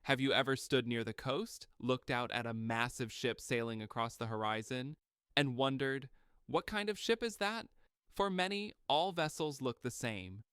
Have you ever stood near the coast, looked out at a massive ship sailing across the horizon, and wondered, what kind of ship is that? For many, all vessels look the same.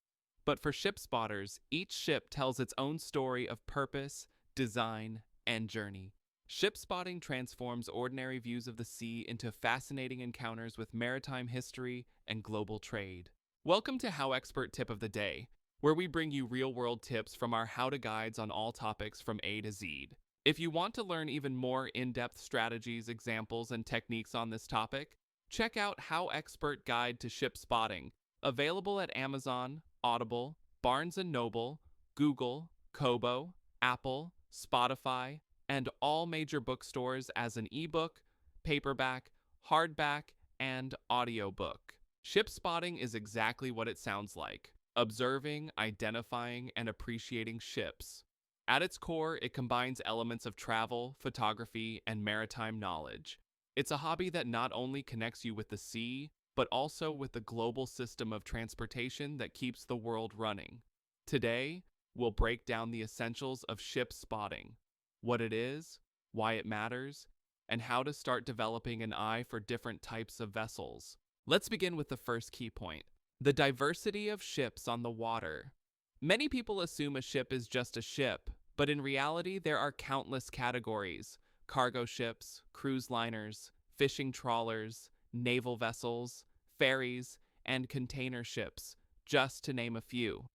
But for ship spotters, each ship tells its own story of purpose, design, and journey. Ship spotting transforms ordinary views of the sea into fascinating encounters with maritime history and global trade. Welcome to HowExpert Tip of the Day, where we bring you real-world tips from our how-to guides on all topics from A to Z. If you want to learn even more in-depth strategies, examples, and techniques on this topic, check out HowExpert Guide to Ship Spotting, available at Amazon, Audible, Barnes & Noble, Google, Kobo, Apple, Spotify, and all major bookstores as an ebook, paperback, hardback, and audiobook. Ship spotting is exactly what it sounds like: observing, identifying, and appreciating ships. At its core, it combines elements of travel, photography, and maritime knowledge. It's a hobby that not only connects you with the sea, but also with the global system of transportation that keeps the world running. Today, we'll break down the essentials of ship spotting: what it is, why it matters, and how to start developing an eye for different types of vessels. Let's begin with the first key point: the diversity of ships on the water. Many people assume a ship is just a ship, but in reality, there are countless categories: cargo ships, cruise liners, fishing trawlers, naval vessels, ferries, and container ships, just to name a few.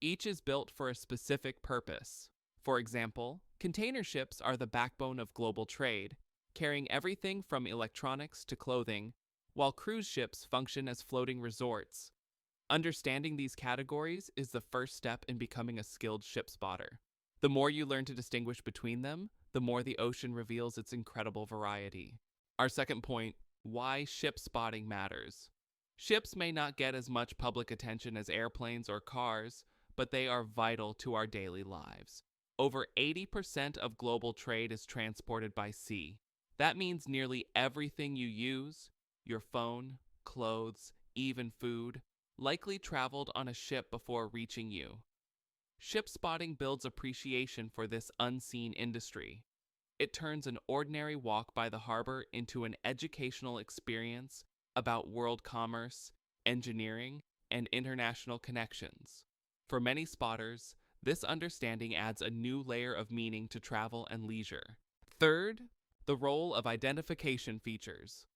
Each is built for a specific purpose. For example, container ships are the backbone of global trade, carrying everything from electronics to clothing, while cruise ships function as floating resorts. Understanding these categories is the first step in becoming a skilled ship spotter. The more you learn to distinguish between them, the more the ocean reveals its incredible variety. Our second point: why ship spotting matters. Ships may not get as much public attention as airplanes or cars, but they are vital to our daily lives. Over 80% of global trade is transported by sea. That means nearly everything you use, your phone, clothes, even food, likely traveled on a ship before reaching you. Ship spotting builds appreciation for this unseen industry. It turns an ordinary walk by the harbor into an educational experience about world commerce, engineering, and international connections. For many spotters, this understanding adds a new layer of meaning to travel and leisure. Third, the role of identification features.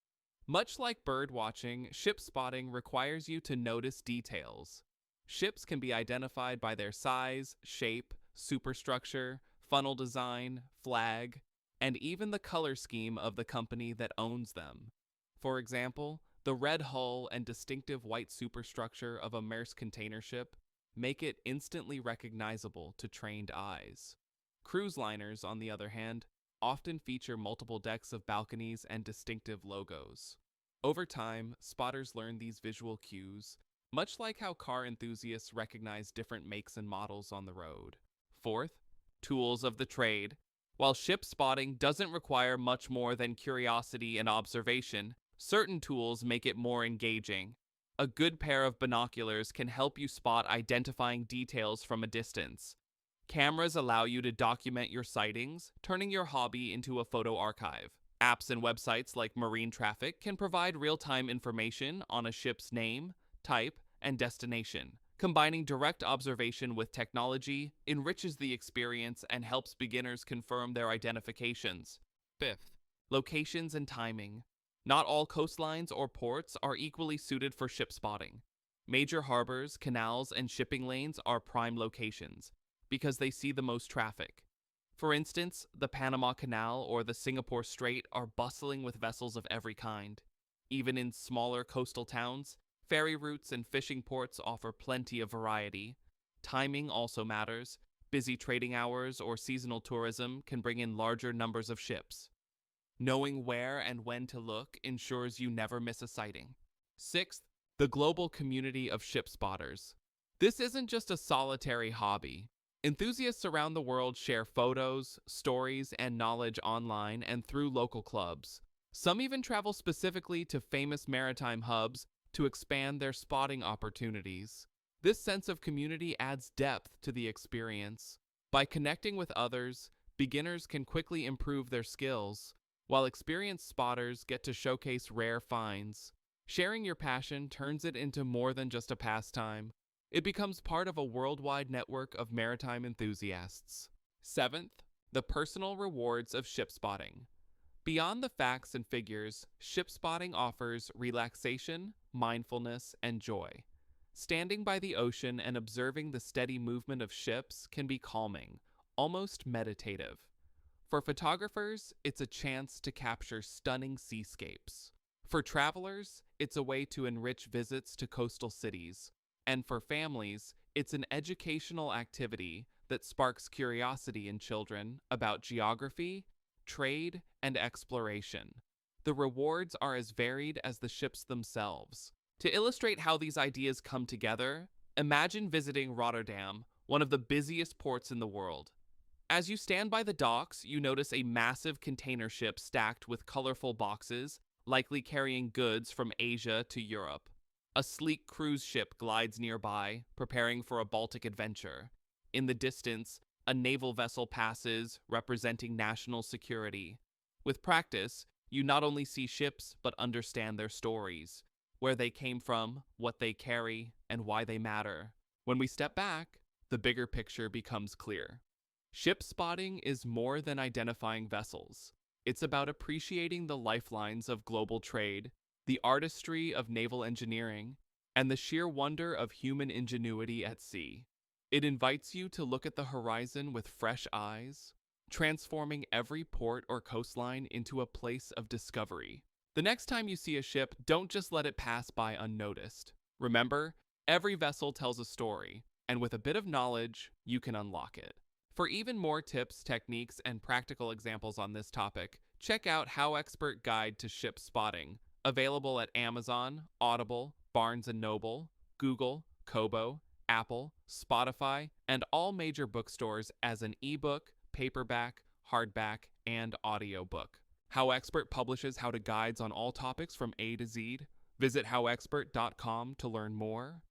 Much like bird watching, ship spotting requires you to notice details. Ships can be identified by their size, shape, superstructure, funnel design, flag, and even the color scheme of the company that owns them. For example, the red hull and distinctive white superstructure of a Maersk container ship make it instantly recognizable to trained eyes. Cruise liners, on the other hand, often feature multiple decks of balconies and distinctive logos. Over time, spotters learn these visual cues, much like how car enthusiasts recognize different makes and models on the road. Fourth, tools of the trade. While ship spotting doesn't require much more than curiosity and observation, certain tools make it more engaging. A good pair of binoculars can help you spot identifying details from a distance. Cameras allow you to document your sightings, turning your hobby into a photo archive. Apps and websites like Marine Traffic can provide real-time information on a ship's name, type, and destination. Combining direct observation with technology enriches the experience and helps beginners confirm their identifications. Fifth, locations and timing. Not all coastlines or ports are equally suited for ship spotting. Major harbors, canals, and shipping lanes are prime locations because they see the most traffic. For instance, the Panama Canal or the Singapore Strait are bustling with vessels of every kind. Even in smaller coastal towns, ferry routes and fishing ports offer plenty of variety. Timing also matters. Busy trading hours or seasonal tourism can bring in larger numbers of ships. Knowing where and when to look ensures you never miss a sighting. Sixth, the global community of ship spotters. This isn't just a solitary hobby. Enthusiasts around the world share photos, stories, and knowledge online and through local clubs. Some even travel specifically to famous maritime hubs to expand their spotting opportunities. This sense of community adds depth to the experience. By connecting with others, beginners can quickly improve their skills, while experienced spotters get to showcase rare finds. Sharing your passion turns it into more than just a pastime. It becomes part of a worldwide network of maritime enthusiasts. Seventh, the personal rewards of ship spotting. Beyond the facts and figures, ship spotting offers relaxation, mindfulness, and joy. Standing by the ocean and observing the steady movement of ships can be calming, almost meditative. For photographers, it's a chance to capture stunning seascapes. For travelers, it's a way to enrich visits to coastal cities. And for families, it's an educational activity that sparks curiosity in children about geography, trade, and exploration. The rewards are as varied as the ships themselves. To illustrate how these ideas come together, imagine visiting Rotterdam, one of the busiest ports in the world. As you stand by the docks, you notice a massive container ship stacked with colorful boxes, likely carrying goods from Asia to Europe. A sleek cruise ship glides nearby, preparing for a Baltic adventure. In the distance, a naval vessel passes, representing national security. With practice, you not only see ships, but understand their stories, where they came from, what they carry, and why they matter. When we step back, the bigger picture becomes clear. Ship spotting is more than identifying vessels. It's about appreciating the lifelines of global trade, the artistry of naval engineering, and the sheer wonder of human ingenuity at sea. It invites you to look at the horizon with fresh eyes, transforming every port or coastline into a place of discovery. The next time you see a ship, don't just let it pass by unnoticed. Remember, every vessel tells a story, and with a bit of knowledge, you can unlock it. For even more tips, techniques, and practical examples on this topic, check out HowExpert Guide to Ship Spotting, available at Amazon, Audible, Barnes & Noble, Google, Kobo, Apple, Spotify, and all major bookstores as an ebook, paperback, hardback, and audiobook. HowExpert publishes how-to guides on all topics from A to Z. Visit howexpert.com to learn more.